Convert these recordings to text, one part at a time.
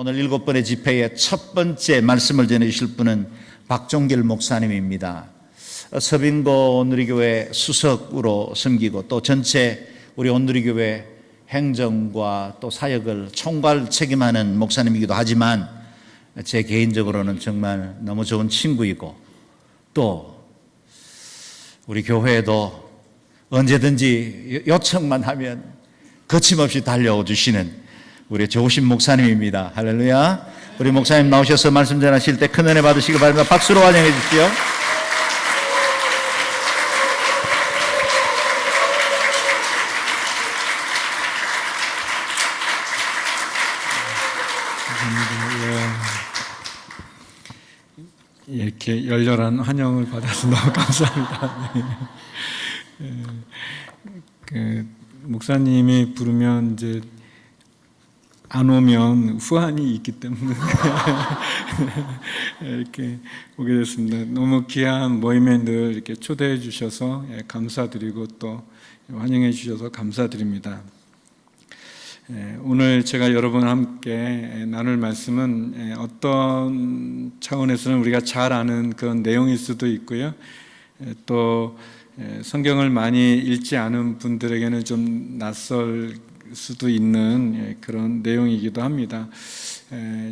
오늘 7번의 집회의 첫 번째 말씀을 전해주실 분은 박종길 목사님입니다. 서빙고 온누리교회 수석으로 섬기고 또 전체 우리 온누리교회 행정과 또 사역을 총괄 책임하는 목사님이기도 하지만 제 개인적으로는 정말 너무 좋은 친구이고 또 우리 교회에도 언제든지 요청만 하면 거침없이 달려오 주시는 우리 좋으신 목사님입니다. 할렐루야. 우리 목사님 나오셔서 말씀 전하실 때 큰 은혜 받으시기 바랍니다. 박수로 환영해 주십시오. 이렇게 열렬한 환영을 받아서 너무 감사합니다. 목사님이 부르면 이제 안 오면 후환이 있기 때문에 이렇게 오게 됐습니다. 너무 귀한 모임에 늘 이렇게 초대해 주셔서 감사드리고 또 환영해 주셔서 감사드립니다. 오늘 제가 여러분과 함께 나눌 말씀은 어떤 차원에서는 우리가 잘 아는 그런 내용일 수도 있고요. 또 성경을 많이 읽지 않은 분들에게는 좀 낯설 수도 있는 그런 내용이기도 합니다.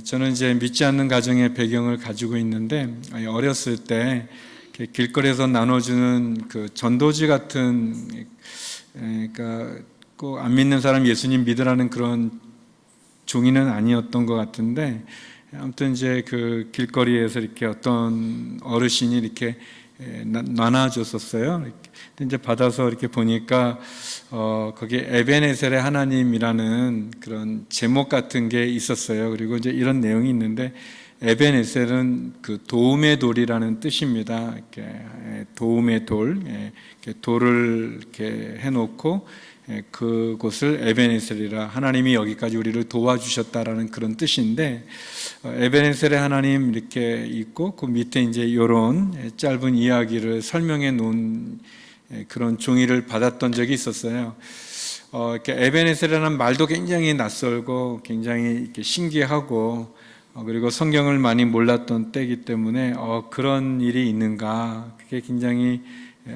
저는 이제 믿지 않는 가정의 배경을 가지고 있는데 어렸을 때 길거리에서 나눠주는 그 전도지 같은, 그러니까 꼭 안 믿는 사람 예수님 믿으라는 그런 종이는 아니었던 것 같은데, 아무튼 이제 그 길거리에서 이렇게 어떤 어르신이 이렇게 나눠줬었어요. 근데 이제 받아서 이렇게 보니까 거기에 에베네셀의 하나님이라는 그런 제목 같은 게 있었어요. 그리고 이제 이런 내용이 있는데, 에베네셀은 그 도움의 돌이라는 뜻입니다. 이렇게 도움의 돌, 이렇게 돌을 이렇게 해놓고 그곳을 에베네셀이라, 하나님이 여기까지 우리를 도와주셨다라는 그런 뜻인데, 에베네셀의 하나님 이렇게 있고 그 밑에 이제 이런 짧은 이야기를 설명해 놓은 그런 종이를 받았던 적이 있었어요. 이렇게 에베네셀이라는 말도 굉장히 낯설고 굉장히 이렇게 신기하고, 그리고 성경을 많이 몰랐던 때이기 때문에 그런 일이 있는가, 그게 굉장히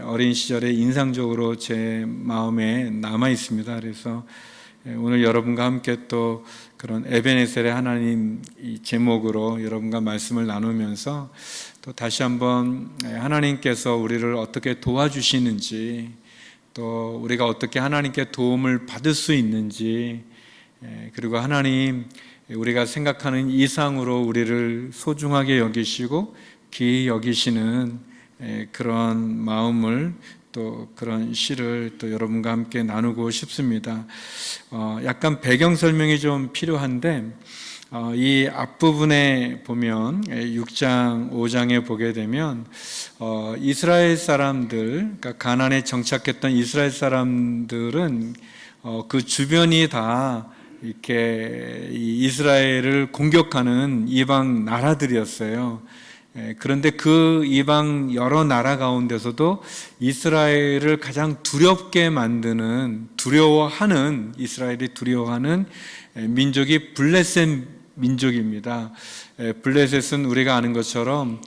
어린 시절에 인상적으로 제 마음에 남아 있습니다. 그래서 오늘 여러분과 함께 또 그런 에베네셀의 하나님 이 제목으로 여러분과 말씀을 나누면서 또 다시 한번 하나님께서 우리를 어떻게 도와주시는지, 또 우리가 어떻게 하나님께 도움을 받을 수 있는지, 그리고 하나님 우리가 생각하는 이상으로 우리를 소중하게 여기시고 귀히 여기시는 그런 마음을, 또 그런 시를 또 여러분과 함께 나누고 싶습니다. 약간 배경 설명이 좀 필요한데, 이 앞부분에 보면 6장, 5장에 보게 되면 이스라엘 사람들, 그러니까 가나안에 정착했던 이스라엘 사람들은 그 주변이 다 이렇게 이스라엘을 공격하는 이방 나라들이었어요. 그런데 그 이방 여러 나라 가운데서도 이스라엘을 가장 두렵게 만드는, 두려워하는, 이스라엘이 두려워하는 민족이 블레셋 민족입니다. 블레셋은 우리가 아는 것처럼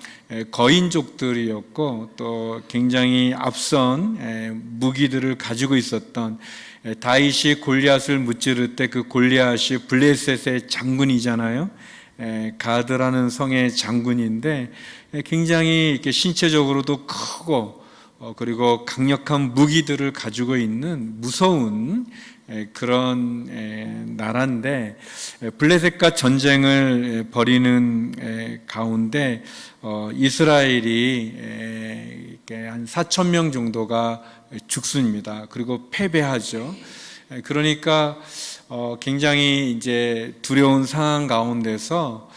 거인족들이었고, 또 굉장히 앞선 무기들을 가지고 있었던, 다윗이 골리앗을 무찌를 때 그 골리앗이 블레셋의 장군이잖아요. 가드라는 성의 장군인데, 굉장히 이렇게 신체적으로도 크고 그리고 강력한 무기들을 가지고 있는 무서운 그런 나라인데, 블레셋과 전쟁을 벌이는 가운데 이스라엘이 한 4,000명 정도가 죽습니다. 그리고 패배하죠. 그러니까 굉장히 이제 두려운 상황 가운데서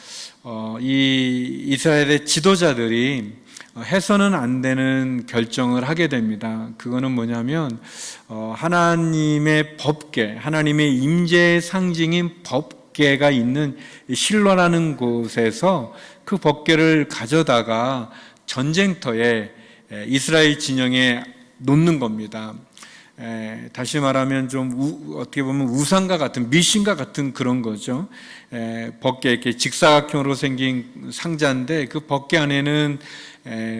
이 이스라엘의 지도자들이 해서는 안 되는 결정을 하게 됩니다. 그거는 뭐냐면 하나님의 법궤, 하나님의 임재의 상징인 법궤가 있는 실로라는 곳에서 그 법궤를 가져다가 전쟁터에 이스라엘 진영에 놓는 겁니다. 다시 말하면 좀 어떻게 보면 우상과 같은, 미신과 같은 그런 거죠. 벗개, 이렇게 직사각형으로 생긴 상자인데 그 벗개 안에는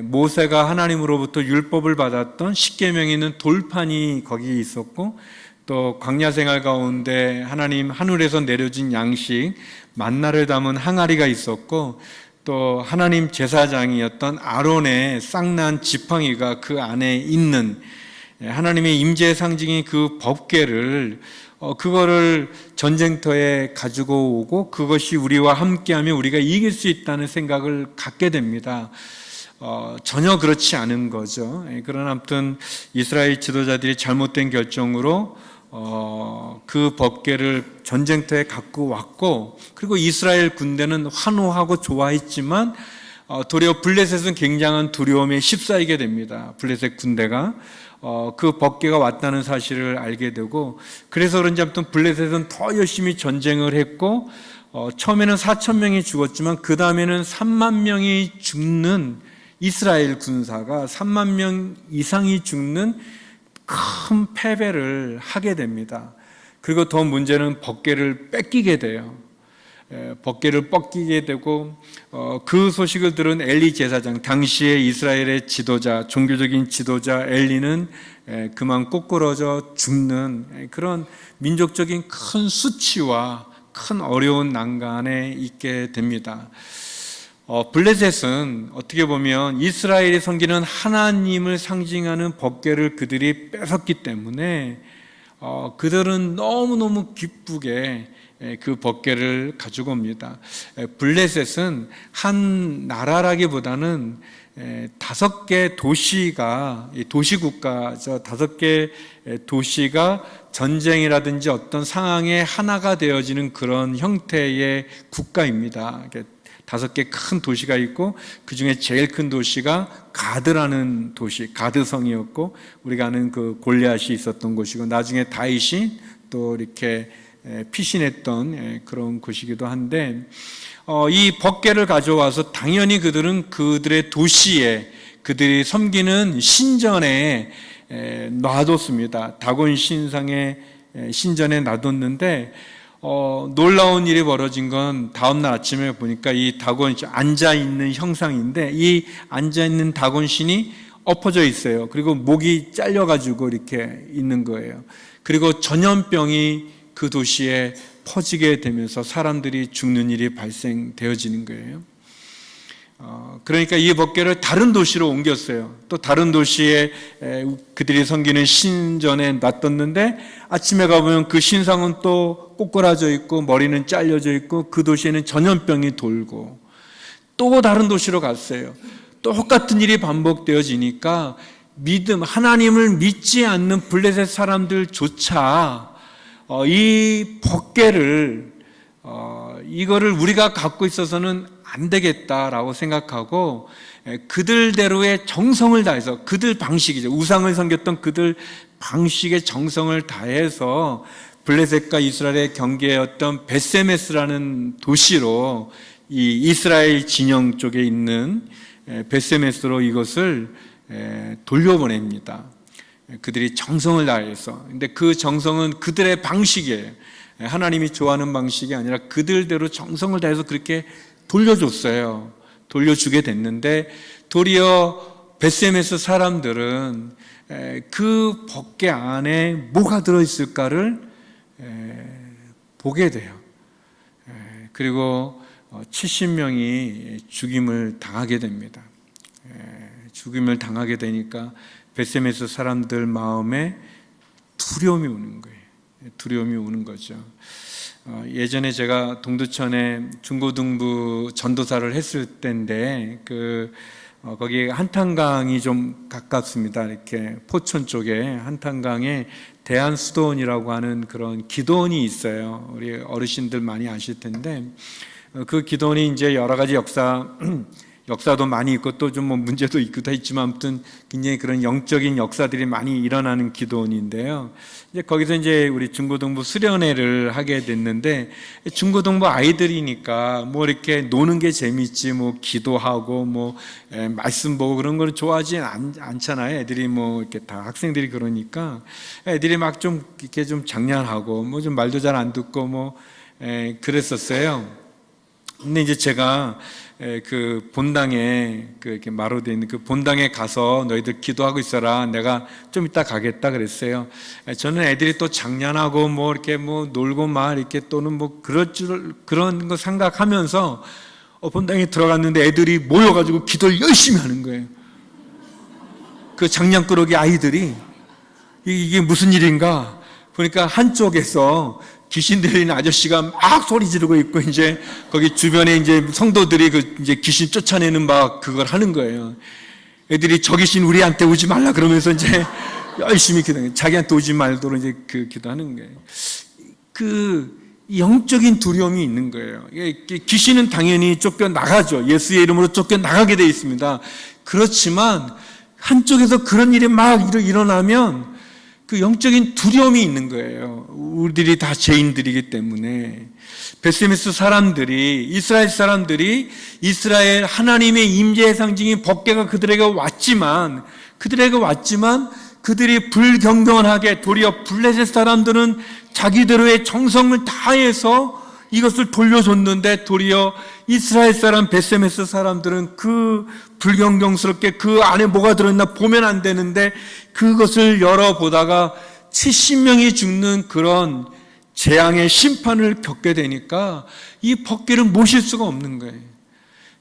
모세가 하나님으로부터 율법을 받았던 십계명이 있는 돌판이 거기 있었고, 또 광야 생활 가운데 하나님 하늘에서 내려진 양식 만나를 담은 항아리가 있었고, 또 하나님 제사장이었던 아론의 쌍난 지팡이가 그 안에 있는 하나님의 임재의 상징인 그 법궤를 그거를 전쟁터에 가지고 오고 그것이 우리와 함께하면 우리가 이길 수 있다는 생각을 갖게 됩니다. 전혀 그렇지 않은 거죠. 그러나 아무튼 이스라엘 지도자들이 잘못된 결정으로 그 법궤를 전쟁터에 갖고 왔고, 그리고 이스라엘 군대는 환호하고 좋아했지만 도리어 블레셋은 굉장한 두려움에 휩싸이게 됩니다. 블레셋 군대가 그 법궤가 왔다는 사실을 알게 되고, 그래서 그런지 아무튼 블레셋은 더 열심히 전쟁을 했고, 처음에는 4,000명이 죽었지만 그 다음에는 3만 명이 죽는, 이스라엘 군사가 3만 명 이상이 죽는 큰 패배를 하게 됩니다. 그리고 더 문제는 법궤를 뺏기게 돼요. 법궤를 뺏기게 되고, 그 소식을 들은 엘리 제사장, 당시의 이스라엘의 지도자, 종교적인 지도자 엘리는 그만 꼬꾸러져 죽는 그런 민족적인 큰 수치와 큰 어려운 난간에 있게 됩니다. 블레셋은 어떻게 보면 이스라엘이 섬기는 하나님을 상징하는 법궤를 그들이 뺏었기 때문에 그들은 너무너무 기쁘게 그 법궤를 가지고 옵니다. 블레셋은 한 나라라기보다는 5개 도시가, 도시국가죠. 5개 도시가 전쟁이라든지 어떤 상황에 하나가 되어지는 그런 형태의 국가입니다. 5개 큰 도시가 있고 그 중에 제일 큰 도시가 가드라는 도시, 가드성이었고, 우리가 아는 그 골리앗이 있었던 곳이고, 나중에 다윗이 또 이렇게 피신했던 그런 곳이기도 한데, 이 법궤를 가져와서 당연히 그들은 그들의 도시에, 그들이 섬기는 신전에 놔뒀습니다. 다곤 신상의 신전에 놔뒀는데, 놀라운 일이 벌어진 건 다음날 아침에 보니까 이 다곤, 앉아있는 형상인데 이 앉아있는 다곤신이 엎어져 있어요. 그리고 목이 잘려가지고 이렇게 있는 거예요. 그리고 전염병이 그 도시에 퍼지게 되면서 사람들이 죽는 일이 발생되어지는 거예요. 그러니까 이 법궤를 다른 도시로 옮겼어요. 또 다른 도시에 그들이 섬기는 신전에 놔뒀는데 아침에 가보면 그 신상은 또 꼬꾸라져 있고 머리는 잘려져 있고 그 도시에는 전염병이 돌고, 또 다른 도시로 갔어요. 똑같은 일이 반복되어지니까 하나님을 믿지 않는 블레셋 사람들조차 이 법궤를 이거를 우리가 갖고 있어서는 안 되겠다라고 생각하고 그들대로의 정성을 다해서, 그들 방식이죠, 우상을 섬겼던 그들 방식의 정성을 다해서 블레셋과 이스라엘의 경계였던 벳세메스라는 도시로, 이 이스라엘 진영 쪽에 있는 벳세메스로 이것을 돌려보냅니다. 그들이 정성을 다해서. 근데 그 정성은 그들의 방식이에요. 하나님이 좋아하는 방식이 아니라 그들대로 정성을 다해서 그렇게 돌려줬어요. 돌려주게 됐는데 도리어 벳세메스 사람들은 그 법궤 안에 뭐가 들어있을까를 보게 돼요. 그리고 70명이 죽임을 당하게 됩니다. 죽임을 당하게 되니까 벳세메스 사람들 마음에 두려움이 오는 거예요. 두려움이 오는 거죠. 예전에 제가 동두천에 중고등부 전도사를 했을 때인데 거기 한탄강이 좀 가깝습니다. 이렇게 포천 쪽에 한탄강에 대한수도원이라고 하는 그런 기도원이 있어요. 우리 어르신들 많이 아실 텐데 그 기도원이 이제 여러 가지 역사도 많이 있고 또 좀 뭐 문제도 있기도 했지만 아무튼 굉장히 그런 영적인 역사들이 많이 일어나는 기도원인데요. 이제 거기서 이제 우리 중고등부 수련회를 하게 됐는데 중고등부 아이들이니까 뭐 이렇게 노는 게 재밌지 뭐 기도하고 뭐 말씀 보고 그런 걸 좋아하지 않잖아요. 애들이 뭐 이렇게 다 학생들이 그러니까 애들이 막 좀 이렇게 좀 장난하고 뭐 좀 말도 잘 안 듣고 뭐 그랬었어요. 근데 이제 제가 그 본당에 그 이렇게 마루 돼 있는 그 본당에 가서 너희들 기도하고 있어라. 내가 좀 이따 가겠다 그랬어요. 저는 애들이 또 장난하고 뭐 이렇게 뭐 놀고 막 이렇게 또는 뭐 그런 거 생각하면서 본당에 들어갔는데 애들이 모여가지고 기도를 열심히 하는 거예요. 그 장난꾸러기 아이들이 이게 무슨 일인가 보니까 한쪽에서 귀신 들리는 아저씨가 막 소리 지르고 있고 이제 거기 주변에 이제 성도들이 그 이제 귀신 쫓아내는 막 그걸 하는 거예요. 애들이 저 귀신 우리한테 오지 말라 그러면서 이제 열심히 기도해요. 자기한테 오지 말도록 이제 그 기도하는 거예요. 그 영적인 두려움이 있는 거예요. 귀신은 당연히 쫓겨 나가죠. 예수의 이름으로 쫓겨 나가게 되어 있습니다. 그렇지만 한쪽에서 그런 일이 막 일어나면 그 영적인 두려움이 있는 거예요. 우리들이 다 죄인들이기 때문에. 베스메스 사람들이, 이스라엘 사람들이 이스라엘 하나님의 임재의 상징인 법궤가 그들에게 왔지만 그들이 불경건하게 도리어 블레셋 사람들은 자기들의 정성을 다해서 이것을 돌려줬는데 도리어 이스라엘 사람 베세메스 사람들은 그 불경경스럽게 그 안에 뭐가 들어있나 보면 안 되는데 그것을 열어보다가 70명이 죽는 그런 재앙의 심판을 겪게 되니까 이 법궤를 모실 수가 없는 거예요.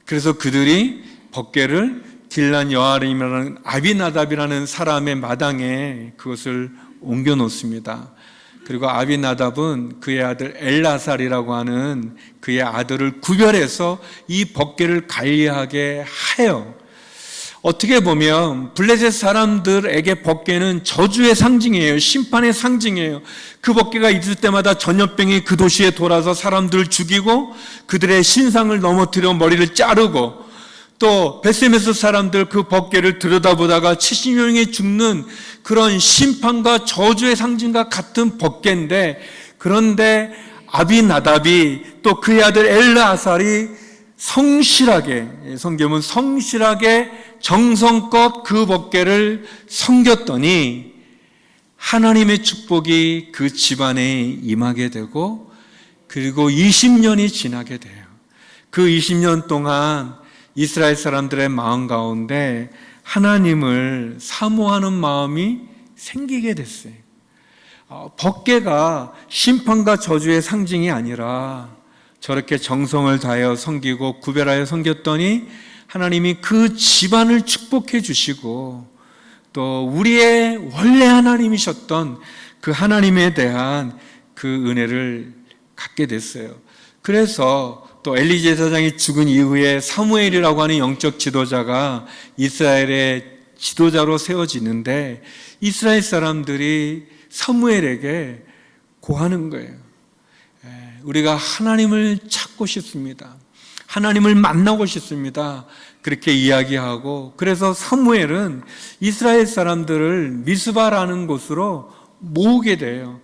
그래서 그들이 법궤를 길란 여아림이라는 아비나답이라는 사람의 마당에 그것을 옮겨 놓습니다. 그리고 아비나답은 그의 아들 엘라살이라고 하는 그의 아들을 구별해서 이 법궤를 관리하게 해요. 어떻게 보면 블레셋 사람들에게 법궤는 저주의 상징이에요. 심판의 상징이에요. 그 법궤가 있을 때마다 전염병이 그 도시에 돌아서 사람들을 죽이고 그들의 신상을 넘어뜨려 머리를 자르고 또 베세메스 사람들 그 법궤를 들여다보다가 70명이 죽는 그런 심판과 저주의 상징과 같은 법궤인데 그런데 아비나답이 또 그의 아들 엘르아살이 성실하게 성경은 성실하게 정성껏 그 법궤를 섬겼더니 하나님의 축복이 그 집안에 임하게 되고 그리고 20년이 지나게 돼요. 그 20년 동안 이스라엘 사람들의 마음 가운데 하나님을 사모하는 마음이 생기게 됐어요. 법궤가 심판과 저주의 상징이 아니라 저렇게 정성을 다하여 섬기고 구별하여 섬겼더니 하나님이 그 집안을 축복해 주시고 또 우리의 원래 하나님이셨던 그 하나님에 대한 그 은혜를 갖게 됐어요. 그래서 또 엘리 제사장이 죽은 이후에 사무엘이라고 하는 영적 지도자가 이스라엘의 지도자로 세워지는데 이스라엘 사람들이 사무엘에게 고하는 거예요. 우리가 하나님을 찾고 싶습니다. 하나님을 만나고 싶습니다. 그렇게 이야기하고 그래서 사무엘은 이스라엘 사람들을 미스바라는 곳으로 모으게 돼요.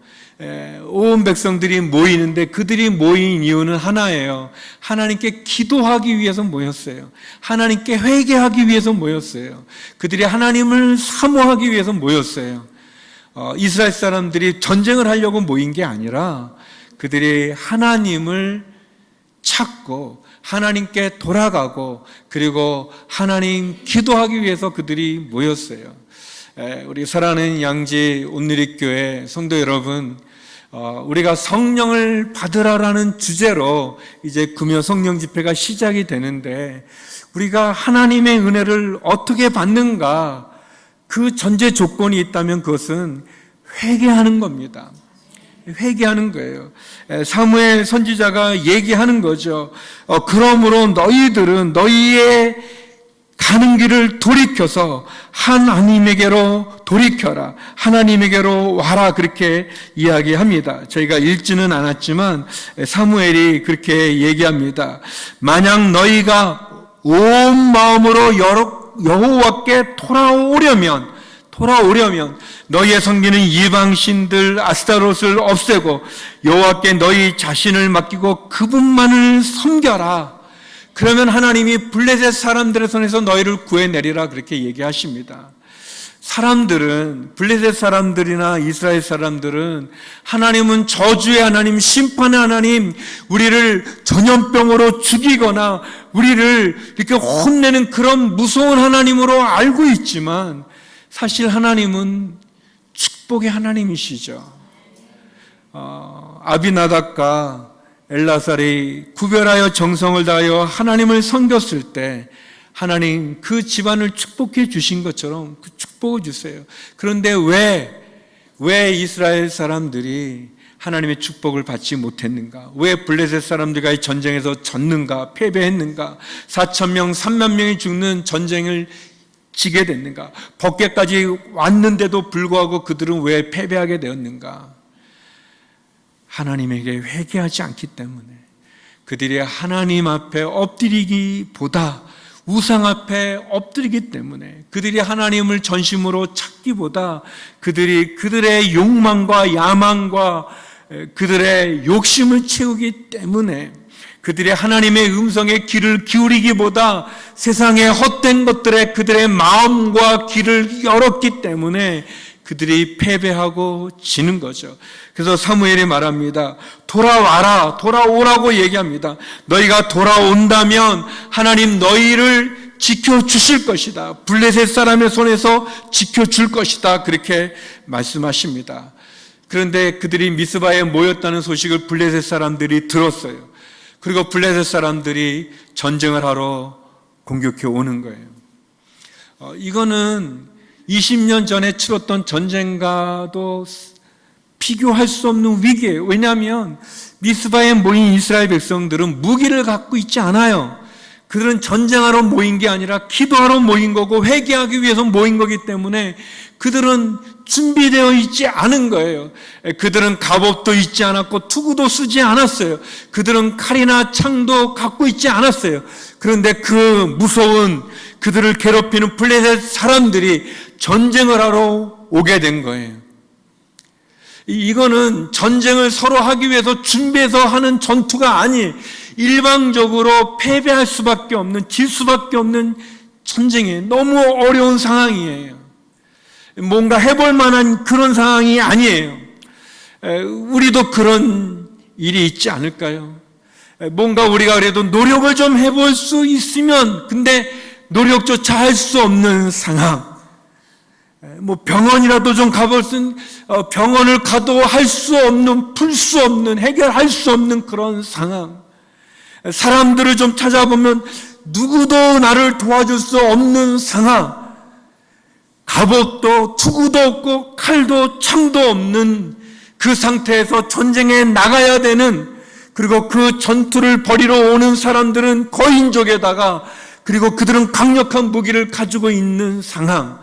온 백성들이 모이는데 그들이 모인 이유는 하나예요. 하나님께 기도하기 위해서 모였어요. 하나님께 회개하기 위해서 모였어요. 그들이 하나님을 사모하기 위해서 모였어요. 이스라엘 사람들이 전쟁을 하려고 모인 게 아니라 그들이 하나님을 찾고 하나님께 돌아가고 그리고 하나님 기도하기 위해서 그들이 모였어요. 우리 사랑하는 양지 온누리교회 성도 여러분, 우리가 성령을 받으라라는 주제로 이제 금요 성령 집회가 시작이 되는데 우리가 하나님의 은혜를 어떻게 받는가 그 전제 조건이 있다면 그것은 회개하는 겁니다. 회개하는 거예요. 사무엘 선지자가 얘기하는 거죠. 그러므로 너희들은 너희의 가는 길을 돌이켜서 하나님에게로 돌이켜라. 하나님에게로 와라. 그렇게 이야기합니다. 저희가 읽지는 않았지만 사무엘이 그렇게 얘기합니다. 만약 너희가 온 마음으로 여호와께 돌아오려면 너희의 섬기는 이방신들 아스타롯을 없애고 여호와께 너희 자신을 맡기고 그분만을 섬겨라. 그러면 하나님이 블레셋 사람들의 손에서 너희를 구해내리라 그렇게 얘기하십니다. 블레셋 사람들이나 이스라엘 사람들은 하나님은 저주의 하나님, 심판의 하나님, 우리를 전염병으로 죽이거나 우리를 이렇게 혼내는 그런 무서운 하나님으로 알고 있지만 사실 하나님은 축복의 하나님이시죠. 아비나답과 엘라살이 구별하여 정성을 다하여 하나님을 섬겼을 때 하나님 그 집안을 축복해 주신 것처럼 그 축복을 주세요. 그런데 왜 이스라엘 사람들이 하나님의 축복을 받지 못했는가? 왜 블레셋 사람들과의 전쟁에서 졌는가? 패배했는가? 4,000명, 3만 명이 죽는 전쟁을 지게 됐는가? 법궤까지 왔는데도 불구하고 그들은 왜 패배하게 되었는가? 하나님에게 회개하지 않기 때문에, 그들이 하나님 앞에 엎드리기보다 우상 앞에 엎드리기 때문에, 그들이 하나님을 전심으로 찾기보다 그들의 욕망과 야망과 그들의 욕심을 채우기 때문에, 그들이 하나님의 음성에 귀를 기울이기보다 세상의 헛된 것들에 그들의 마음과 귀를 열었기 때문에 그들이 패배하고 지는 거죠. 그래서 사무엘이 말합니다. 돌아오라고 얘기합니다. 너희가 돌아온다면 하나님 너희를 지켜주실 것이다. 블레셋 사람의 손에서 지켜줄 것이다. 그렇게 말씀하십니다. 그런데 그들이 미스바에 모였다는 소식을 블레셋 사람들이 들었어요. 그리고 블레셋 사람들이 전쟁을 하러 공격해 오는 거예요. 이거는 20년 전에 치렀던 전쟁과도 비교할 수 없는 위기예요. 왜냐하면 미스바에 모인 이스라엘 백성들은 무기를 갖고 있지 않아요. 그들은 전쟁하러 모인 게 아니라 기도하러 모인 거고 회개하기 위해서 모인 거기 때문에 그들은 준비되어 있지 않은 거예요. 그들은 갑옷도 있지 않았고 투구도 쓰지 않았어요. 그들은 칼이나 창도 갖고 있지 않았어요. 그런데 그 무서운 그들을 괴롭히는 블레셋 사람들이 전쟁을 하러 오게 된 거예요. 이거는 전쟁을 서로 하기 위해서 준비해서 하는 전투가 아니에요. 일방적으로 패배할 수밖에 없는, 질 수밖에 없는 전쟁이에요. 너무 어려운 상황이에요. 뭔가 해볼 만한 그런 상황이 아니에요. 우리도 그런 일이 있지 않을까요? 뭔가 우리가 그래도 노력을 좀 해볼 수 있으면, 근데 노력조차 할 수 없는 상황. 병원이라도 좀 가볼 수, 병원을 가도 할 수 없는, 풀 수 없는, 해결할 수 없는 그런 상황. 사람들을 좀 찾아보면 누구도 나를 도와줄 수 없는 상황. 갑옷도 투구도 없고 칼도 창도 없는 그 상태에서 전쟁에 나가야 되는, 그리고 그 전투를 벌이러 오는 사람들은 거인족에다가, 그리고 그들은 강력한 무기를 가지고 있는 상황.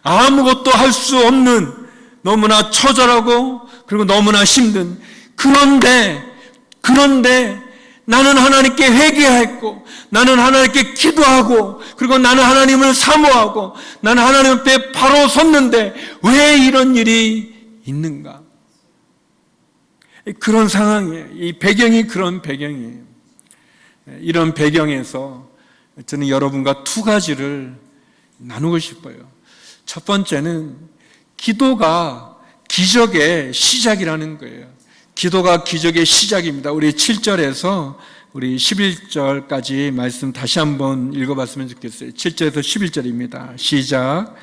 아무것도 할 수 없는, 너무나 처절하고 그리고 너무나 힘든, 그런데 나는 하나님께 회개했고, 나는 하나님께 기도하고, 그리고 나는 하나님을 사모하고, 나는 하나님 앞에 바로 섰는데 왜 이런 일이 있는가? 그런 상황이에요. 이 배경이 그런 배경이에요. 이런 배경에서 저는 여러분과 두 가지를 나누고 싶어요. 첫 번째는 기도가 기적의 시작이라는 거예요. 기도가 기적의 시작입니다. 우리 7절에서 우리 11절까지 말씀 다시 한번 읽어봤으면 좋겠어요. 7절에서 11절입니다. 시작.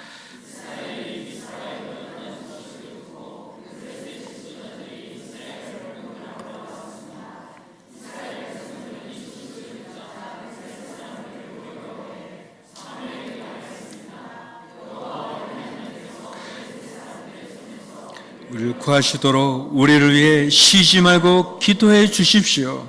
우리를 구하시도록 우리를 위해 쉬지 말고 기도해 주십시오.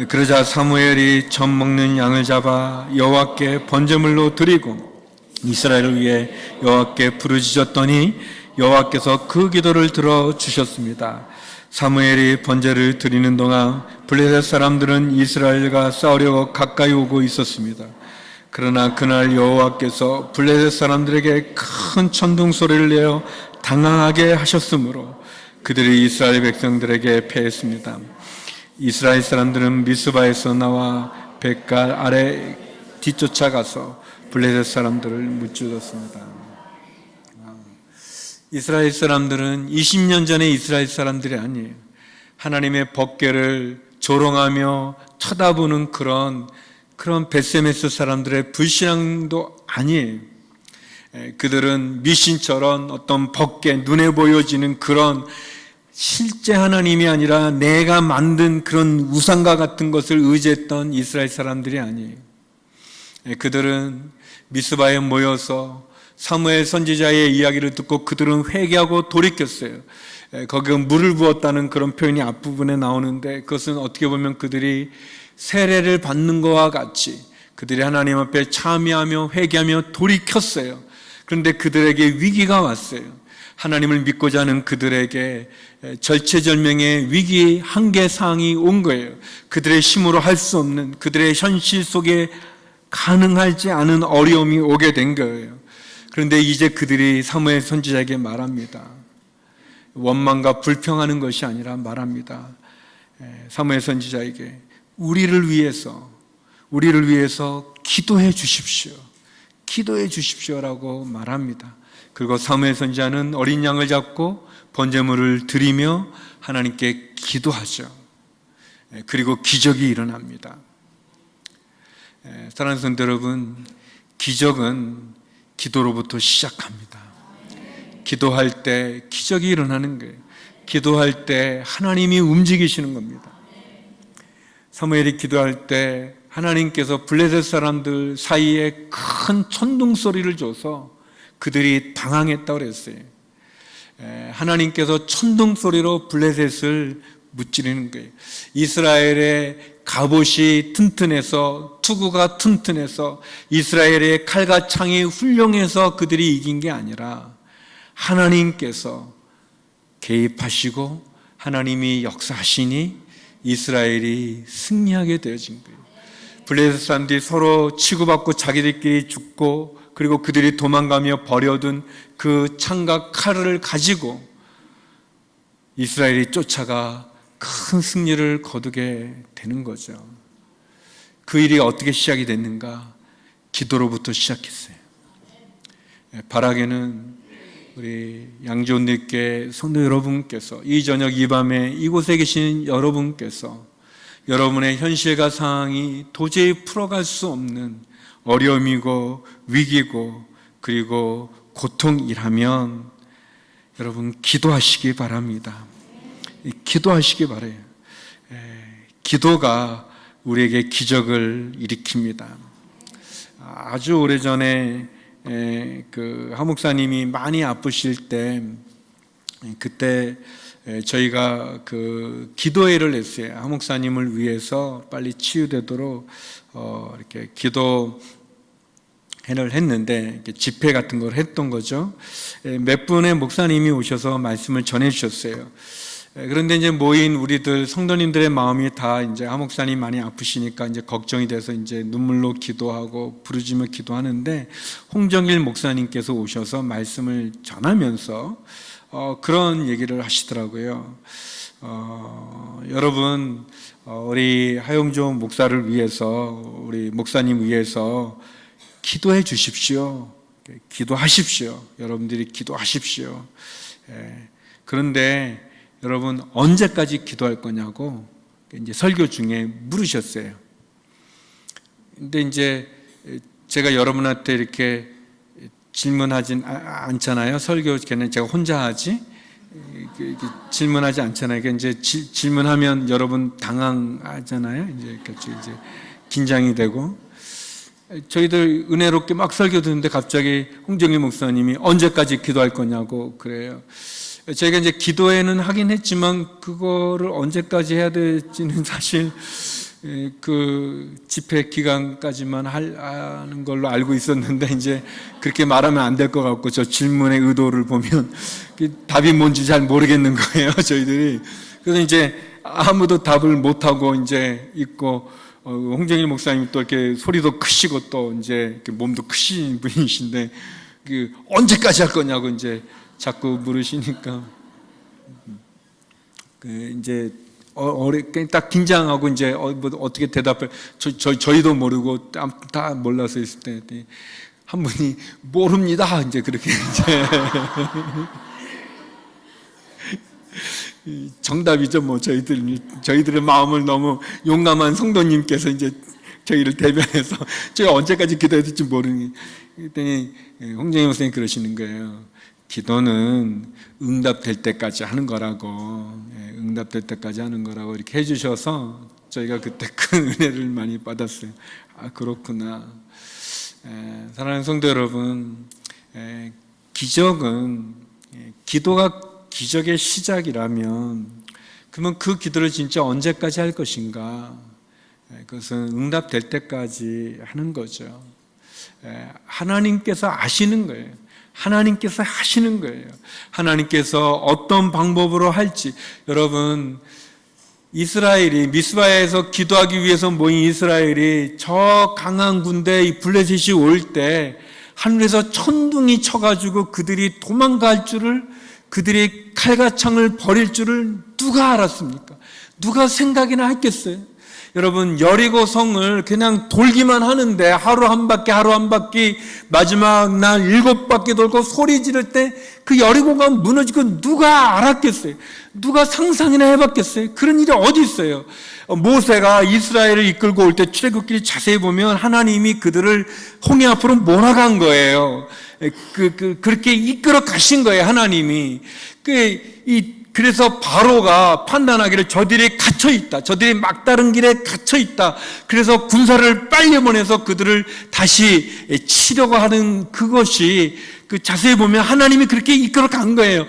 그러자 사무엘이 젖 먹는 양을 잡아 여호와께 번제물로 드리고 이스라엘을 위해 여호와께 부르짖었더니 여호와께서 그 기도를 들어주셨습니다. 사무엘이 번제를 드리는 동안 블레셋 사람들은 이스라엘과 싸우려고 가까이 오고 있었습니다. 그러나 그날 여호와께서 블레셋 사람들에게 큰 천둥 소리를 내어 당황하게 하셨으므로 그들이 이스라엘 백성들에게 패했습니다. 이스라엘 사람들은 미스바에서 나와 벳갈 아래 뒤쫓아가서 블레셋 사람들을 무찌렀습니다. 이스라엘 사람들은 20년 전에 이스라엘 사람들이 아니에요. 하나님의 법궤를 조롱하며 쳐다보는 그런 벳세메스 사람들의 불신앙도 아니에요. 그들은 미신처럼 어떤 법궤, 눈에 보여지는 그런 실제 하나님이 아니라 내가 만든 그런 우상과 같은 것을 의지했던 이스라엘 사람들이 아니에요. 그들은 미스바에 모여서 사무엘 선지자의 이야기를 듣고 그들은 회개하고 돌이켰어요. 거기에 물을 부었다는 그런 표현이 앞부분에 나오는데 그것은 어떻게 보면 그들이 세례를 받는 것과 같이 그들이 하나님 앞에 참여하며 회개하며 돌이켰어요. 그런데 그들에게 위기가 왔어요. 하나님을 믿고자 하는 그들에게 절체절명의 위기 한계 상황이 온 거예요. 그들의 힘으로 할 수 없는, 그들의 현실 속에 가능하지 않은 어려움이 오게 된 거예요. 그런데 이제 그들이 사무엘 선지자에게 말합니다. 원망과 불평하는 것이 아니라 말합니다. 사무엘 선지자에게 우리를 위해서 기도해 주십시오. 기도해 주십시오라고 말합니다. 그리고 사무엘 선지자는 어린 양을 잡고 번제물을 드리며 하나님께 기도하죠. 그리고 기적이 일어납니다. 사랑하는 성도 여러분, 기적은 기도로부터 시작합니다. 기도할 때 기적이 일어나는 거예요. 기도할 때 하나님이 움직이시는 겁니다. 사무엘이 기도할 때 하나님께서 블레셋 사람들 사이에 큰 천둥 소리를 줘서 그들이 당황했다고 그랬어요. 하나님께서 천둥 소리로 블레셋을 무찌르는 거예요. 이스라엘의 갑옷이 튼튼해서, 투구가 튼튼해서, 이스라엘의 칼과 창이 훌륭해서 그들이 이긴 게 아니라 하나님께서 개입하시고 하나님이 역사하시니 이스라엘이 승리하게 되어진 거예요. 블레셋 사람들이 서로 치고받고 자기들끼리 죽고 그리고 그들이 도망가며 버려둔 그 창과 칼을 가지고 이스라엘이 쫓아가 큰 승리를 거두게 되는 거죠. 그 일이 어떻게 시작이 됐는가? 기도로부터 시작했어요. 바라게는 우리 양지온님께 성도 여러분께서 이 저녁 이 밤에 이곳에 계신 여러분께서 여러분의 현실과 상황이 도저히 풀어갈 수 없는 어려움이고 위기고 그리고 고통이라면 여러분 기도하시기 바랍니다. 기도하시기 바라요. 기도가 우리에게 기적을 일으킵니다. 아주 오래전에 그 하목사님이 많이 아프실 때 그때 저희가 그 기도회를 했어요. 하목사님을 위해서 빨리 치유되도록 이렇게 기도회를 했는데 집회 같은 걸 했던 거죠. 몇 분의 목사님이 오셔서 말씀을 전해 주셨어요. 그런데 이제 모인 우리들 성도님들의 마음이 다 이제 하목사님 많이 아프시니까 이제 걱정이 돼서 이제 눈물로 기도하고 부르짖으며 기도하는데 홍정일 목사님께서 오셔서 말씀을 전하면서 그런 얘기를 하시더라고요. 여러분, 우리 하용조 목사를 위해서, 우리 목사님 위해서 기도해 주십시오. 기도하십시오. 여러분들이 기도하십시오. 그런데 여러분, 언제까지 기도할 거냐고 이제 설교 중에 물으셨어요. 근데 이제 제가 여러분한테 이렇게 질문하진 않잖아요. 설교는 제가 혼자 하지. 질문하지 않잖아요. 그러니까 이제 질문하면 여러분 당황하잖아요. 이제 긴장이 되고. 저희들 은혜롭게 막 설교 듣는데 갑자기 홍정일 목사님이 언제까지 기도할 거냐고 그래요. 저희가 이제 기도회는 하긴 했지만 그거를 언제까지 해야 될지는 사실 그 집회 기간까지만 하는 걸로 알고 있었는데 이제 그렇게 말하면 안 될 것 같고 저 질문의 의도를 보면 답이 뭔지 잘 모르겠는 거예요, 저희들이. 그래서 이제 아무도 답을 못 하고 이제 있고 홍정일 목사님 또 이렇게 소리도 크시고 또 이제 이렇게 몸도 크신 분이신데 언제까지 할 거냐고 이제 자꾸 물으시니까 이제 딱 긴장하고 이제 뭐 어떻게 대답을 저희도 모르고 다 몰라서 있을 때 한 분이 모릅니다 이제 그렇게 이제 정답이죠. 뭐 저희들의 마음을 너무 용감한 성도님께서 이제 저희를 대변해서 저희가 언제까지 기도해야 될지 모르니 그랬더니 홍정희 목사님 그러시는 거예요. 기도는 응답될 때까지 하는 거라고, 응답될 때까지 하는 거라고 이렇게 해주셔서 저희가 그때 큰 은혜를 많이 받았어요. 아 그렇구나. 사랑하는 성도 여러분, 기적은 기도가 기적의 시작이라면 그러면 그 기도를 진짜 언제까지 할 것인가? 그것은 응답될 때까지 하는 거죠. 하나님께서 아시는 거예요. 하나님께서 하시는 거예요. 하나님께서 어떤 방법으로 할지. 여러분, 이스라엘이 미스바에서 기도하기 위해서 모인 이스라엘이 저 강한 군대 이 블레셋이 올 때 하늘에서 천둥이 쳐가지고 그들이 도망갈 줄을, 그들이 칼과 창을 버릴 줄을 누가 알았습니까? 누가 생각이나 했겠어요? 여러분, 여리고 성을 그냥 돌기만 하는데 하루 한 바퀴 마지막 날 7바퀴 돌고 소리 지를 때 그 여리고가 무너지고 누가 알았겠어요? 누가 상상이나 해봤겠어요? 그런 일이 어디 있어요? 모세가 이스라엘을 이끌고 올 때 출애굽기를 자세히 보면 하나님이 그들을 홍해 앞으로 몰아간 거예요. 그렇게 이끌어 가신 거예요, 하나님이. 그래서 바로가 판단하기를 저들이 갇혀 있다. 저들이 막다른 길에 갇혀 있다. 그래서 군사를 빨리 보내서 그들을 다시 치려고 하는 그것이 자세히 보면 하나님이 그렇게 이끌어 간 거예요.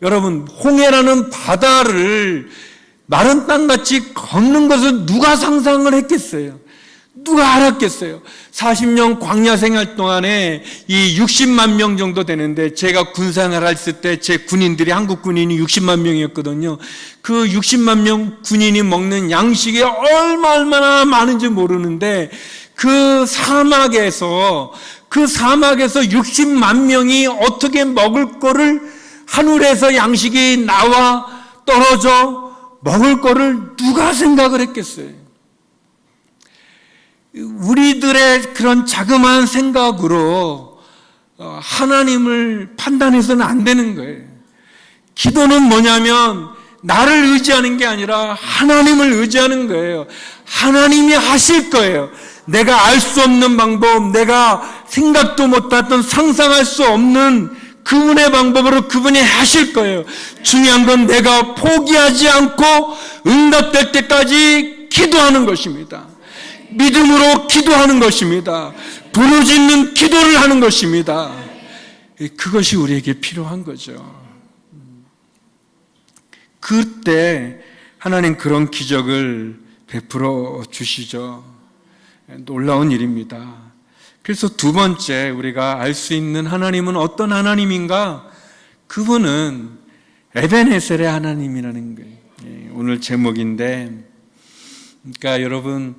여러분, 홍해라는 바다를 마른 땅같이 걷는 것을 누가 상상을 했겠어요? 누가 알았겠어요? 40년 광야 생활 동안에 이 60만 명 정도 되는데 제가 군생활 했을 때 제 군인들이 한국 군인이 60만 명이었거든요. 그 60만 명 군인이 먹는 양식이 얼마나 많은지 모르는데 그 사막에서 60만 명이 어떻게 먹을 거를 하늘에서 양식이 나와 떨어져 먹을 거를 누가 생각을 했겠어요? 우리들의 그런 자그마한 생각으로 하나님을 판단해서는 안 되는 거예요. 기도는 뭐냐면 나를 의지하는 게 아니라 하나님을 의지하는 거예요. 하나님이 하실 거예요. 내가 알 수 없는 방법, 내가 생각도 못했던 상상할 수 없는 그분의 방법으로 그분이 하실 거예요. 중요한 건 내가 포기하지 않고 응답될 때까지 기도하는 것입니다. 믿음으로 기도하는 것입니다. 부르짖는 기도를 하는 것입니다. 그것이 우리에게 필요한 거죠. 그때 하나님 그런 기적을 베풀어 주시죠. 놀라운 일입니다. 그래서 두 번째 우리가 알 수 있는 하나님은 어떤 하나님인가? 그분은 에벤에셀의 하나님이라는 거예요. 오늘 제목인데, 그러니까 여러분,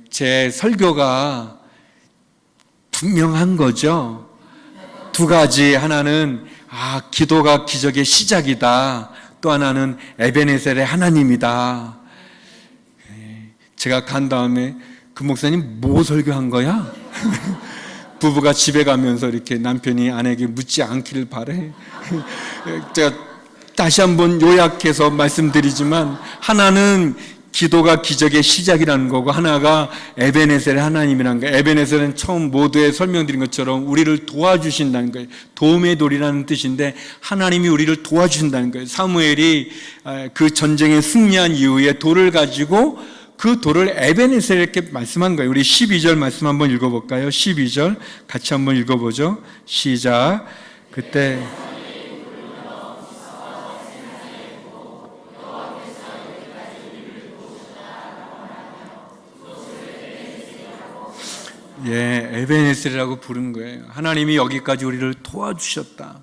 제 설교가 분명한 거죠. 두 가지. 하나는 기도가 기적의 시작이다. 또 하나는 에벤에셀의 하나님이다. 제가 간 다음에 그 목사님 뭐 설교한 거야? 부부가 집에 가면서 이렇게 남편이 아내에게 묻지 않기를 바래. 제가 다시 한번 요약해서 말씀드리지만 하나는 기도가 기적의 시작이라는 거고 하나가 에벤에셀의 하나님이라는 거예요. 에벤에셀은 처음 모두에 설명드린 것처럼 우리를 도와주신다는 거예요. 도움의 돌이라는 뜻인데 하나님이 우리를 도와주신다는 거예요. 사무엘이 그 전쟁에 승리한 이후에 돌을 가지고 그 돌을 에벤에셀 이렇게 말씀한 거예요. 우리 12절 말씀 한번 읽어볼까요? 12절 같이 한번 읽어보죠. 시작. 그때 에벤에셀이라고 부른 거예요. 하나님이 여기까지 우리를 도와주셨다.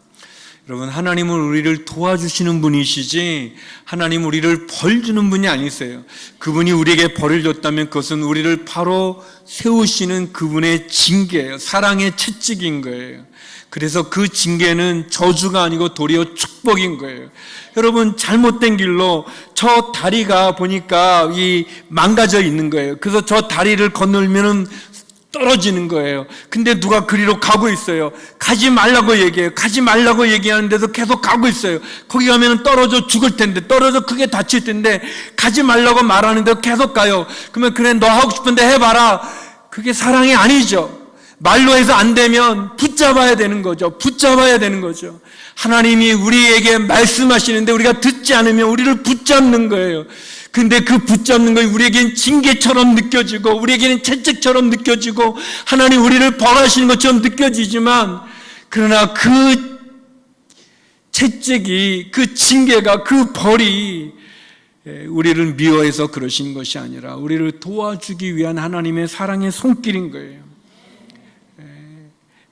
여러분, 하나님은 우리를 도와주시는 분이시지 하나님은 우리를 벌 주는 분이 아니세요. 그분이 우리에게 벌을 줬다면 그것은 우리를 바로 세우시는 그분의 징계예요. 사랑의 채찍인 거예요. 그래서 그 징계는 저주가 아니고 도리어 축복인 거예요. 여러분, 잘못된 길로 저 다리가 보니까 망가져 있는 거예요. 그래서 저 다리를 건널면은 떨어지는 거예요. 근데 누가 그리로 가고 있어요. 가지 말라고 얘기해요. 가지 말라고 얘기하는데도 계속 가고 있어요. 거기 가면 떨어져 죽을 텐데, 떨어져 크게 다칠 텐데 가지 말라고 말하는데도 계속 가요. 그러면 그래, 너 하고 싶은데 해봐라. 그게 사랑이 아니죠. 말로 해서 안 되면 붙잡아야 되는 거죠. 붙잡아야 되는 거죠. 하나님이 우리에게 말씀하시는데 우리가 듣지 않으면 우리를 붙잡는 거예요. 근데 그 붙잡는 것이 우리에게는 징계처럼 느껴지고 우리에게는 채찍처럼 느껴지고 하나님 우리를 벌하시는 것처럼 느껴지지만, 그러나 그 채찍이, 그 징계가, 그 벌이 우리를 미워해서 그러신 것이 아니라 우리를 도와주기 위한 하나님의 사랑의 손길인 거예요.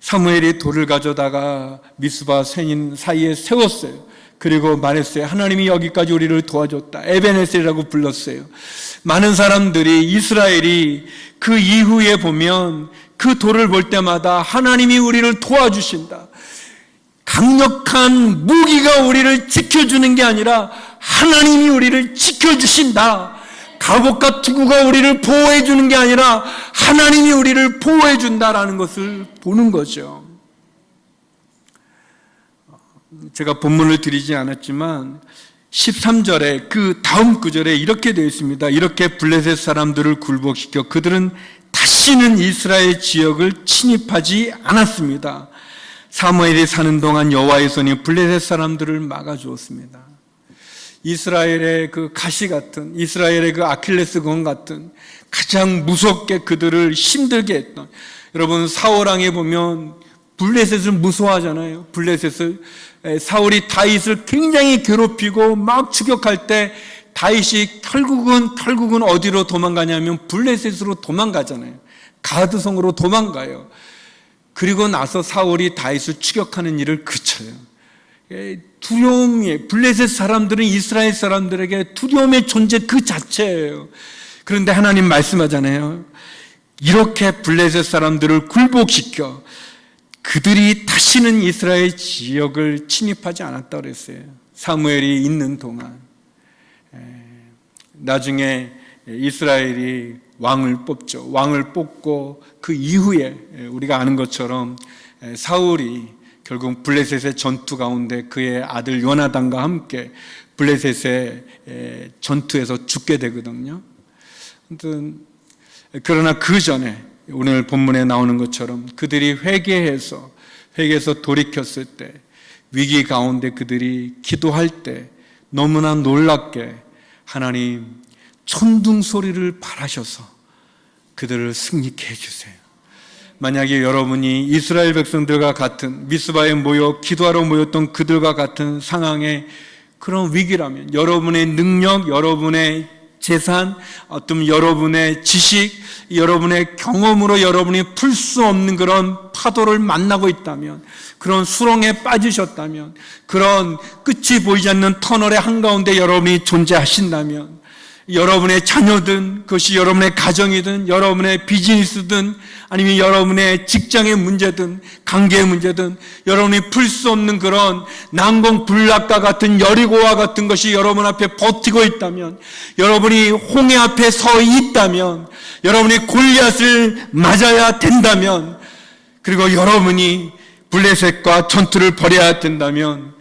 사무엘이 돌을 가져다가 미스바 쇠인 사이에 세웠어요. 그리고 말했어요. 하나님이 여기까지 우리를 도와줬다. 에벤에셀이라고 불렀어요. 많은 사람들이, 이스라엘이 그 이후에 보면 그 돌을 볼 때마다 하나님이 우리를 도와주신다. 강력한 무기가 우리를 지켜주는 게 아니라 하나님이 우리를 지켜주신다. 갑옷과 투구가 우리를 보호해주는 게 아니라 하나님이 우리를 보호해준다라는 것을 보는 거죠. 제가 본문을 드리지 않았지만 13절에 그 다음 구절에 이렇게 되어 있습니다. 이렇게 블레셋 사람들을 굴복시켜 그들은 다시는 이스라엘 지역을 침입하지 않았습니다. 사무엘이 사는 동안 여호와의 손이 블레셋 사람들을 막아주었습니다. 이스라엘의 그 가시 같은, 이스라엘의 그 아킬레스건 같은 가장 무섭게 그들을 힘들게 했던, 여러분 사울왕에 보면 블레셋을 무서워하잖아요. 블레셋을, 사울이 다윗을 굉장히 괴롭히고 막 추격할 때 다윗이 결국은 어디로 도망가냐면 블레셋으로 도망가잖아요. 가드성으로 도망가요. 그리고 나서 사울이 다윗을 추격하는 일을 그쳐요. 두려움이, 블레셋 사람들은 이스라엘 사람들에게 두려움의 존재 그 자체예요. 그런데 하나님 말씀하잖아요. 이렇게 블레셋 사람들을 굴복시켜 그들이 다시는 이스라엘 지역을 침입하지 않았다고 그랬어요. 사무엘이 있는 동안. 나중에 이스라엘이 왕을 뽑죠. 왕을 뽑고 그 이후에 우리가 아는 것처럼 사울이 결국 블레셋의 전투 가운데 그의 아들 요나단과 함께 블레셋의 전투에서 죽게 되거든요. 아무튼 그러나 그 전에 오늘 본문에 나오는 것처럼 그들이 회개해서 돌이켰을 때, 위기 가운데 그들이 기도할 때 너무나 놀랍게 하나님 천둥 소리를 발하셔서 그들을 승리케 해주세요. 만약에 여러분이 이스라엘 백성들과 같은, 미스바에 모여 기도하러 모였던 그들과 같은 상황에 그런 위기라면 여러분의 능력, 여러분의 재산, 어떤 여러분의 지식, 여러분의 경험으로 여러분이 풀 수 없는 그런 파도를 만나고 있다면, 그런 수렁에 빠지셨다면, 그런 끝이 보이지 않는 터널의 한가운데 여러분이 존재하신다면, 여러분의 자녀든, 그것이 여러분의 가정이든, 여러분의 비즈니스든, 아니면 여러분의 직장의 문제든, 관계의 문제든, 여러분이 풀 수 없는 그런 난공불락과 같은 여리고와 같은 것이 여러분 앞에 버티고 있다면, 여러분이 홍해 앞에 서 있다면, 여러분이 골리앗을 맞아야 된다면, 그리고 여러분이 블레셋과 전투를 벌여야 된다면,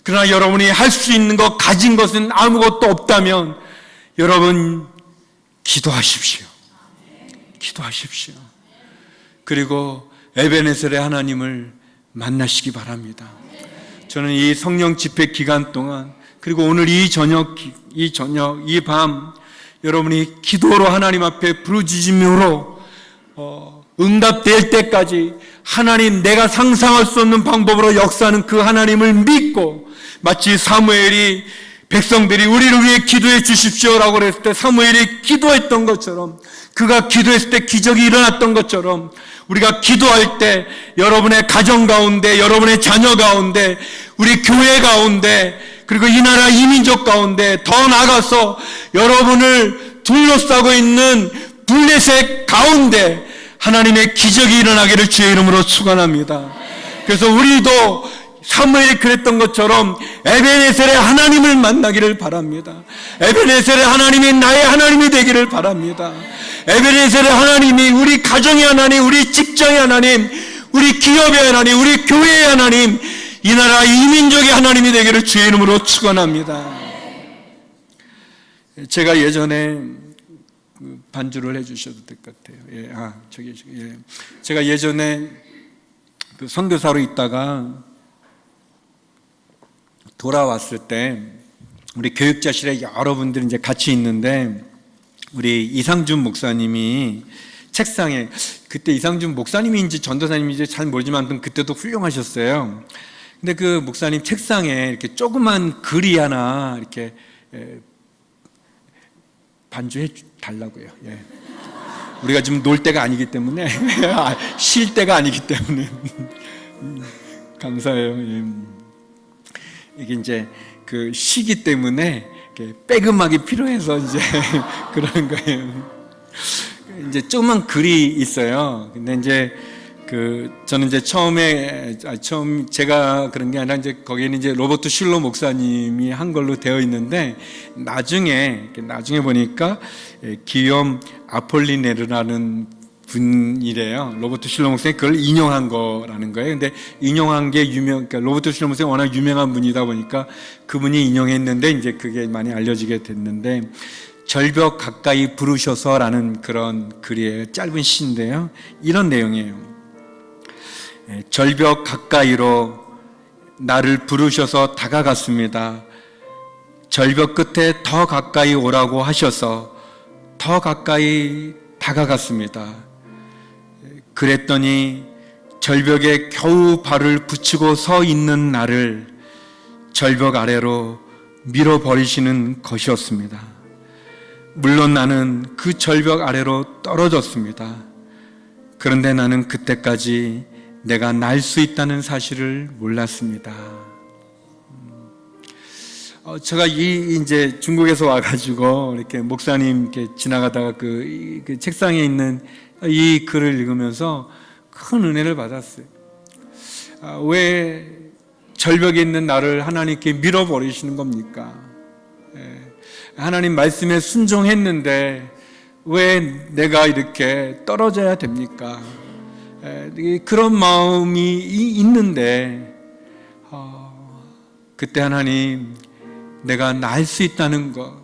그러나 여러분이 할 수 있는 것, 가진 것은 아무것도 없다면, 여러분 기도하십시오. 기도하십시오. 그리고 에베네셀의 하나님을 만나시기 바랍니다. 저는 이 성령 집회 기간 동안, 그리고 오늘 이 저녁, 이 밤 여러분이 기도로 하나님 앞에 부르짖음으로 응답될 때까지 하나님, 내가 상상할 수 없는 방법으로 역사하는 그 하나님을 믿고, 마치 사무엘이 백성들이 우리를 위해 기도해 주십시오라고 그랬을 때 사무엘이 기도했던 것처럼, 그가 기도했을 때 기적이 일어났던 것처럼, 우리가 기도할 때 여러분의 가정 가운데, 여러분의 자녀 가운데 우리 교회 가운데, 그리고 이 나라 이민족 가운데, 더 나아가서 여러분을 둘러싸고 있는 블레셋 가운데 하나님의 기적이 일어나기를 주의 이름으로 축원합니다. 그래서 우리도 사무엘이 그랬던 것처럼 에베네셀의 하나님을 만나기를 바랍니다. 에베네셀의 하나님이 나의 하나님이 되기를 바랍니다. 에베네셀의 하나님이 우리 가정의 하나님, 우리 직장의 하나님, 우리 기업의 하나님, 우리 교회의 하나님, 이 나라 이민족의 하나님이 되기를 주의 이름으로 축원합니다. 제가 예전에 반주를 해주셔도 될 것 같아요. 제가 예전에 그 선교사로 있다가 돌아왔을 때 우리 교육자실에 여러분들이 이제 같이 있는데 우리 이상준 목사님이 책상에, 그때 이상준 목사님인지 전도사님인지 잘 모르지만 그때도 훌륭하셨어요. 근데 그 목사님 책상에 이렇게 조그만 글이 하나 이렇게 반주해 달라고요. 예. 우리가 지금 놀 때가 아니기 때문에 쉴 때가 아니기 때문에 감사해요. 예. 이게 이제 그 시기 때문에 빼금하기 필요해서 이제 그런 거예요. 이제 조그만 글이 있어요. 근데 이제 저는 이제 처음 제가 그런 게 아니라 이제 거기에는 이제 로버트 슐러 목사님이 한 걸로 되어 있는데 나중에 보니까 기욤 아폴리네르라는 분이래요. 로버트 슐러 목사님이 그걸 인용한 거라는 거예요. 근데 인용한 게 그러니까 로버트 슐러 목사님이 워낙 유명한 분이다 보니까 그분이 인용했는데 이제 그게 많이 알려지게 됐는데 절벽 가까이 부르셔서라는 그런 글이에요. 짧은 시인데요. 이런 내용이에요. 절벽 가까이로 나를 부르셔서 다가갔습니다. 절벽 끝에 더 가까이 오라고 하셔서 더 가까이 다가갔습니다. 그랬더니 절벽에 겨우 발을 붙이고 서 있는 나를 절벽 아래로 밀어버리시는 것이었습니다. 물론 나는 그 절벽 아래로 떨어졌습니다. 그런데 나는 그때까지 내가 날 수 있다는 사실을 몰랐습니다. 제가 이제 중국에서 와가지고 이렇게 목사님 이렇게 지나가다가 그 책상에 있는 이 글을 읽으면서 큰 은혜를 받았어요. 왜 절벽에 있는 나를 하나님께 밀어버리시는 겁니까? 하나님 말씀에 순종했는데 왜 내가 이렇게 떨어져야 됩니까? 그런 마음이 있는데 그때 하나님 내가 날 수 있다는 것,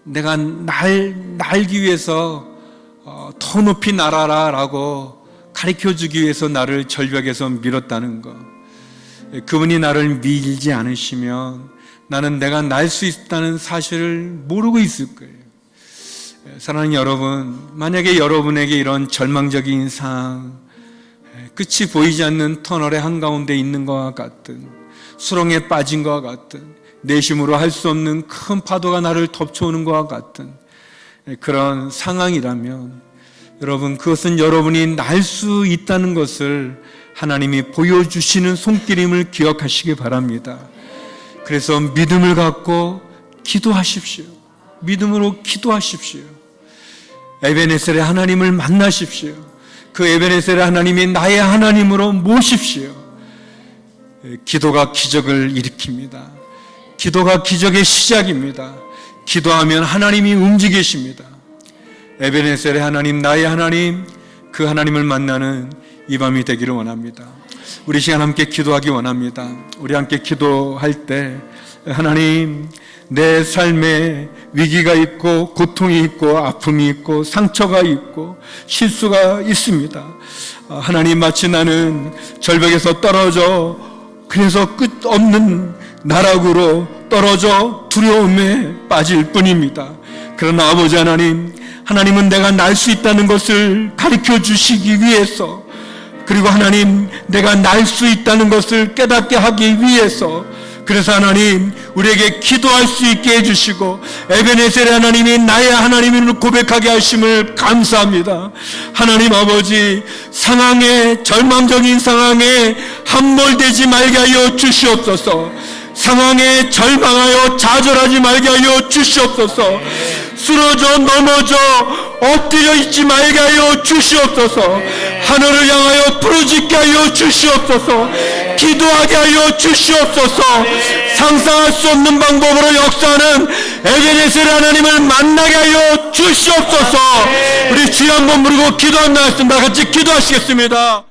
내가 날기 위해서 더 높이 날아라 라고 가르쳐주기 위해서 나를 절벽에서 밀었다는 것, 그분이 나를 밀지 않으시면 나는 내가 날 수 있다는 사실을 모르고 있을 거예요. 사랑하는 여러분, 만약에 여러분에게 이런 절망적인 상황, 끝이 보이지 않는 터널의 한가운데 있는 것과 같은, 수렁에 빠진 것과 같은, 내심으로 할 수 없는 큰 파도가 나를 덮쳐오는 것과 같은 그런 상황이라면 여러분, 그것은 여러분이 날 수 있다는 것을 하나님이 보여주시는 손길임을 기억하시기 바랍니다. 그래서 믿음을 갖고 기도하십시오. 믿음으로 기도하십시오. 에베네셀의 하나님을 만나십시오. 그 에베네셀의 하나님이 나의 하나님으로 모십시오. 기도가 기적을 일으킵니다. 기도가 기적의 시작입니다. 기도하면 하나님이 움직이십니다. 에베네셀의 하나님, 나의 하나님, 그 하나님을 만나는 이 밤이 되기를 원합니다. 우리 시간 함께 기도하기 원합니다. 우리 함께 기도할 때 하나님, 내 삶에 위기가 있고 고통이 있고 아픔이 있고 상처가 있고 실수가 있습니다. 하나님, 마치 나는 절벽에서 떨어져 그래서 끝없는 나락으로 떨어져 두려움에 빠질 뿐입니다. 그러나 아버지 하나님, 하나님은 내가 날 수 있다는 것을 가르쳐 주시기 위해서, 그리고 하나님, 내가 날 수 있다는 것을 깨닫게 하기 위해서 그래서 하나님 우리에게 기도할 수 있게 해주시고 에베네셀의 하나님이 나의 하나님임을 고백하게 하심을 감사합니다. 하나님 아버지, 상황에, 절망적인 상황에 함몰되지 말게 하여 주시옵소서. 상황에 절망하여 좌절하지 말게 하여 주시옵소서. 쓰러져 넘어져 엎드려 있지 말게 하여 주시옵소서. 하늘을 향하여 부르짖게 하여 주시옵소서. 기도하게 하여 주시옵소서. 상상할 수 없는 방법으로 역사하는 에베네셀 하나님을 만나게 하여 주시옵소서. 우리 주여 한번 부르고 기도한다 했습니다. 같이 기도하시겠습니다.